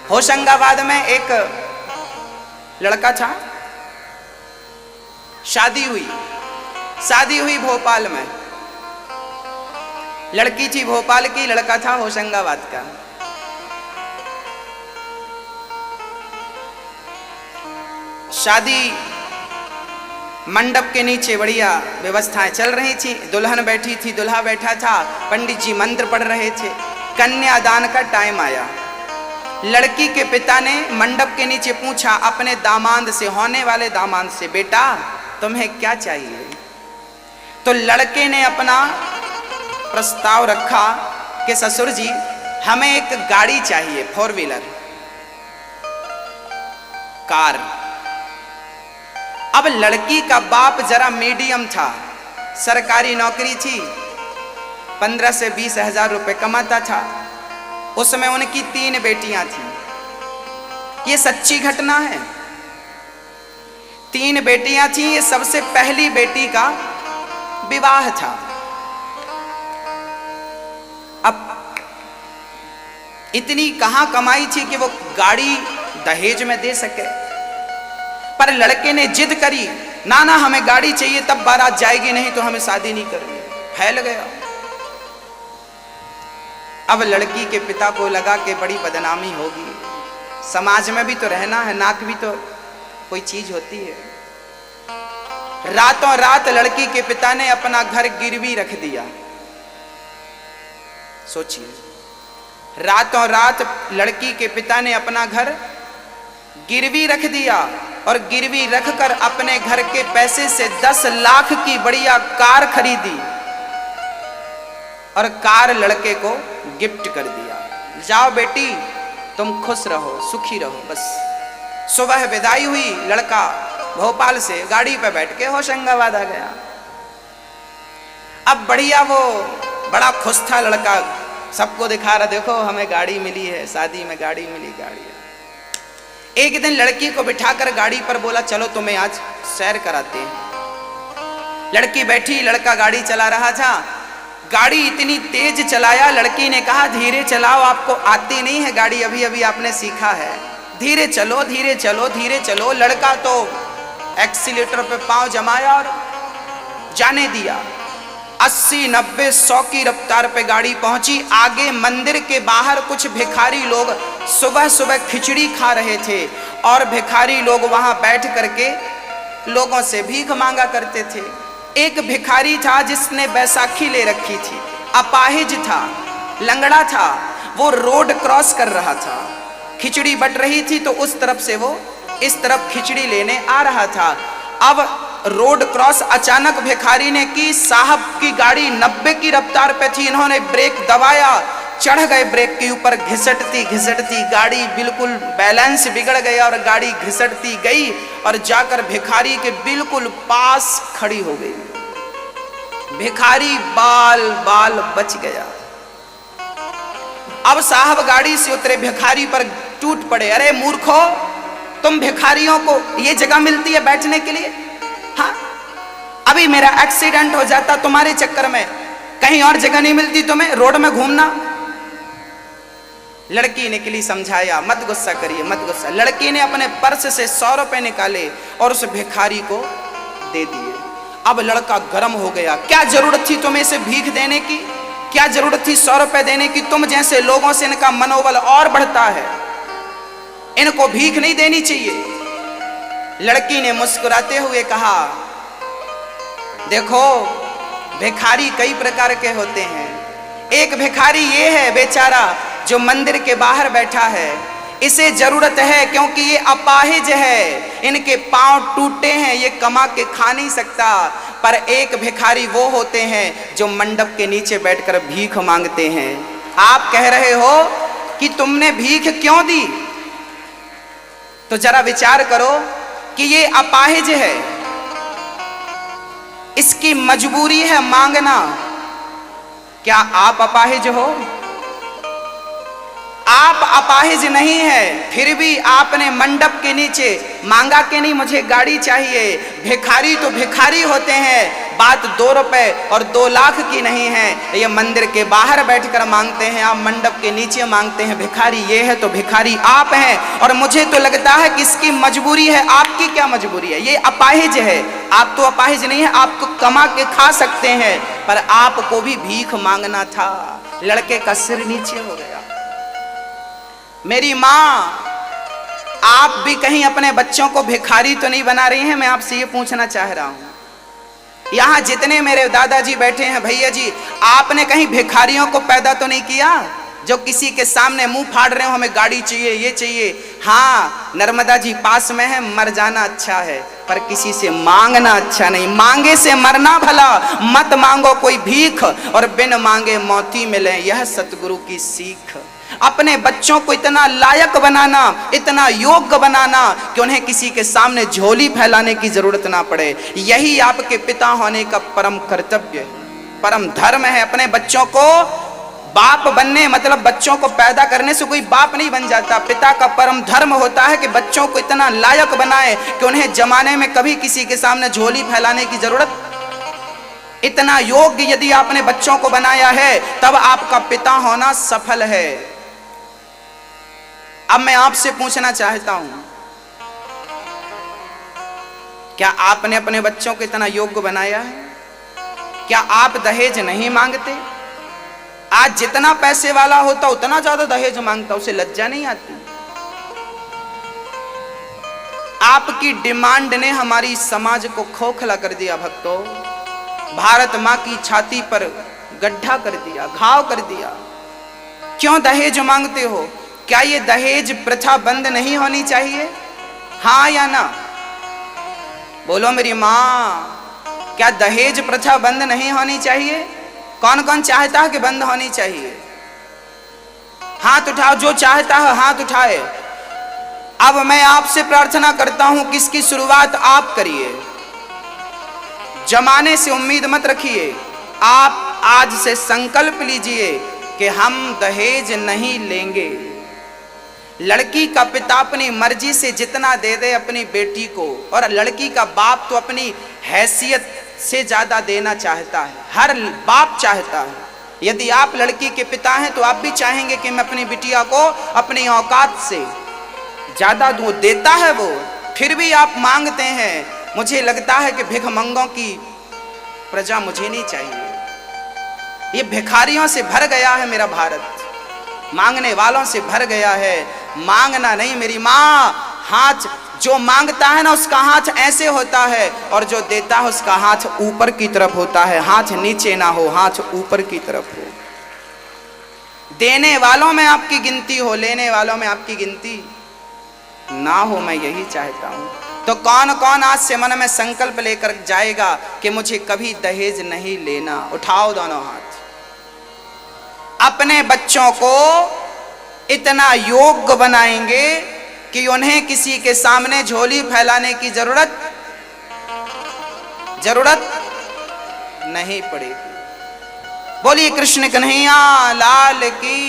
होशंगाबाद में एक लड़का था, शादी हुई भोपाल में। लड़की थी भोपाल की, लड़का था होशंगाबाद का। शादी मंडप के नीचे बढ़िया व्यवस्थाएं चल रही थी। दुल्हन बैठी थी, दूल्हा बैठा था, पंडित जी मंत्र पढ़ रहे थे। कन्यादान का टाइम आया। लड़की के पिता ने मंडप के नीचे पूछा अपने दामाद से, होने वाले दामाद से, बेटा तुम्हें क्या चाहिए? तो लड़के ने अपना प्रस्ताव रखा कि ससुर जी हमें एक गाड़ी चाहिए, 4 व्हीलर कार। अब लड़की का बाप जरा मीडियम था, सरकारी नौकरी थी, 15 से 20 हजार रुपए कमाता था। उसमें उनकी 3 बेटियां थीं। ये सच्ची घटना है। 3 बेटियां थीं। ये सबसे पहली बेटी का विवाह था। अब इतनी कहां कमाई थी कि वो गाड़ी दहेज में दे सके, पर लड़के ने जिद करी, ना ना हमें गाड़ी चाहिए, तब बारात जाएगी, नहीं तो हमें शादी नहीं करनी। फैल गया। अब लड़की के पिता को लगा कि बड़ी बदनामी होगी, समाज में भी तो रहना है, नाक भी तो कोई चीज होती है। रातों रात लड़की के पिता ने अपना घर गिरवी रख दिया। सोचिए, रातों रात लड़की के पिता ने अपना घर गिरवी रख दिया और गिरवी रखकर अपने घर के पैसे से 10 लाख की बढ़िया कार खरीदी और कार लड़के को गिफ्ट कर दिया। जाओ बेटी तुम खुश रहो, सुखी रहो, बस। सुबह विदाई हुई। लड़का भोपाल से गाड़ी पे बैठ के होशंगाबाद आ गया। अब बढ़िया वो बड़ा खुश था लड़का, सबको दिखा रहा, देखो हमें गाड़ी मिली है, शादी में गाड़ी मिली, गाड़ी है। एक दिन लड़की को बिठाकर गाड़ी पर बोला, चलो तुम्हें आज सैर कराते हैं। लड़की बैठी, लड़का गाड़ी चला रहा था। गाड़ी इतनी तेज चलाया, लड़की ने कहा धीरे चलाओ, आपको आती नहीं है गाड़ी, अभी अभी आपने सीखा है, धीरे चलो, धीरे चलो, धीरे चलो। लड़का तो एक्सीलेटर पे पांव जमाया और जाने दिया। 80, 90, 100 की रफ्तार पे गाड़ी पहुंची। आगे मंदिर के बाहर कुछ भिखारी लोग सुबह सुबह खिचड़ी खा रहे थे और भिखारी लोग वहां बैठ करके लोगों से भीख मांगा करते थे। एक भिखारी था जिसने बैसाखी ले रखी थी, अपाहिज था, लंगड़ा था, वो रोड क्रॉस कर रहा था। खिचड़ी बट रही थी तो उस तरफ से वो इस तरफ खिचड़ी लेने आ रहा था। अब रोड क्रॉस अचानक भिखारी ने की। साहब की गाड़ी 90 की रफ्तार पे थी, इन्होंने ब्रेक दबाया, चढ़ गए ब्रेक के ऊपर। घिसटती घिसटती गाड़ी बिल्कुल बैलेंस बिगड़ गया और गाड़ी घिसटती गई और जाकर भिखारी के बिल्कुल पास खड़ी हो गई। भिखारी बाल बाल बच गया। अब साहब गाड़ी से उतरे, भिखारी पर टूट पड़े, अरे मूर्खो, तुम भिखारियों को ये जगह मिलती है बैठने के लिए? हाँ, अभी मेरा एक्सीडेंट हो जाता तुम्हारे चक्कर में, कहीं और जगह नहीं मिलती तुम्हें रोड में घूमना। लड़की ने के लिए समझाया, मत गुस्सा करिए, मत गुस्सा। लड़की ने अपने पर्स से 100 रुपए निकाले और उस भिखारी को दे दिए। अब लड़का गर्म हो गया, क्या जरूरत थी तुम्हें इसे भीख देने की? क्या जरूरत थी 100 रुपए देने की? तुम जैसे लोगों से इनका मनोबल और बढ़ता है, इनको भीख नहीं देनी चाहिए। लड़की ने मुस्कुराते हुए कहा, देखो भिखारी कई प्रकार के होते हैं। एक भिखारी ये है बेचारा जो मंदिर के बाहर बैठा है, इसे जरूरत है क्योंकि ये अपाहिज है, इनके पांव टूटे हैं, ये कमा के खा नहीं सकता। पर एक भिखारी वो होते हैं जो मंडप के नीचे बैठकर भीख मांगते हैं। आप कह रहे हो कि तुमने भीख क्यों दी, तो जरा विचार करो कि ये अपाहिज है, इसकी मजबूरी है मांगना। क्या आप अपाहिज हो? आप अपाहिज नहीं है, फिर भी आपने मंडप के नीचे मांगा कि नहीं मुझे गाड़ी चाहिए। भिखारी तो भिखारी होते हैं बात 2 रुपए और 2 लाख की नहीं है। ये मंदिर के बाहर बैठकर मांगते हैं, आप मंडप के नीचे मांगते हैं। भिखारी ये है तो भिखारी आप हैं। और मुझे तो लगता है कि इसकी मजबूरी है। आपकी क्या मजबूरी है? ये अपाहिज है। आप तो अपाहिज नहीं है, आप तो कमा के खा सकते हैं, पर आपको भी भीख मांगना था। लड़के का सिर नीचे हो गया। मेरी माँ, आप भी कहीं अपने बच्चों को भिखारी तो नहीं बना रही हैं? मैं आपसे ये पूछना चाह रहा हूं। यहां जितने मेरे दादाजी बैठे हैं, भैया जी, आपने कहीं भिखारियों को पैदा तो नहीं किया जो किसी के सामने मुंह फाड़ रहे हो, हमें गाड़ी चाहिए, ये चाहिए। हाँ, नर्मदा जी पास में है, मर जाना अच्छा है, पर किसी से मांगना अच्छा नहीं। मांगे से मरना भला, मत मांगो कोई भीख, और बिन मांगे मौती मिले, यह सतगुरु की सीख। अपने बच्चों को इतना लायक बनाना, इतना योग्य बनाना कि उन्हें किसी के सामने झोली फैलाने की जरूरत ना पड़े, यही आपके पिता होने का परम कर्तव्य है, परम धर्म है। अपने बच्चों को बाप बनने, मतलब बच्चों को पैदा करने से कोई बाप नहीं बन जाता। पिता का परम धर्म होता है कि बच्चों को इतना लायक बनाए कि उन्हें जमाने में कभी किसी के सामने झोली फैलाने की जरूरत। इतना योग्य यदि आपने बच्चों को बनाया है, तब आपका पिता होना सफल है। अब मैं आपसे पूछना चाहता हूं, क्या आपने अपने बच्चों को इतना योग्य बनाया है? क्या आप दहेज नहीं मांगते? आज जितना पैसे वाला होता उतना ज्यादा दहेज मांगता, उसे लज्जा नहीं आती? आपकी डिमांड ने हमारी समाज को खोखला कर दिया भक्तों। भारत मां की छाती पर गड्ढा कर दिया, घाव कर दिया। क्यों दहेज मांगते हो? क्या ये दहेज प्रथा बंद नहीं होनी चाहिए? हाँ या ना? बोलो मेरी माँ, क्या दहेज प्रथा बंद नहीं होनी चाहिए? कौन कौन चाहता है कि बंद होनी चाहिए? हाथ उठाओ, जो चाहता है हाथ उठाए। अब मैं आपसे प्रार्थना करता हूं कि इसकी शुरुआत आप करिए। जमाने से उम्मीद मत रखिए। आप आज से संकल्प लीजिए कि हम दहेज नहीं लेंगे। लड़की का पिता अपनी मर्जी से जितना दे दे अपनी बेटी को, और लड़की का बाप तो अपनी हैसियत से ज्यादा देना चाहता है। हर बाप चाहता है। यदि आप लड़की के पिता हैं तो आप भी चाहेंगे कि मैं अपनी बिटिया को अपनी औकात से ज्यादा दूं। देता है वो, फिर भी आप मांगते हैं। मुझे लगता है कि भिखमंगों की प्रजा मुझे नहीं चाहिए। ये भिखारियों से भर गया है मेरा भारत, मांगने वालों से भर गया है। मांगना नहीं मेरी माँ, हाथ जो मांगता है ना उसका हाथ ऐसे होता है, और जो देता है उसका हाथ ऊपर की तरफ होता है। हाथ नीचे ना हो, हाथ ऊपर की तरफ हो। देने वालों में आपकी गिनती हो, लेने वालों में आपकी गिनती ना हो, मैं यही चाहता हूं। तो कौन कौन आज से मन में संकल्प लेकर जाएगा कि मुझे कभी दहेज नहीं लेना? उठाओ दोनों हाथ। अपने बच्चों को इतना योग्य बनाएंगे कि उन्हें किसी के सामने झोली फैलाने की जरूरत नहीं पड़ेगी। बोलिए कृष्ण कन्हैया लाल की।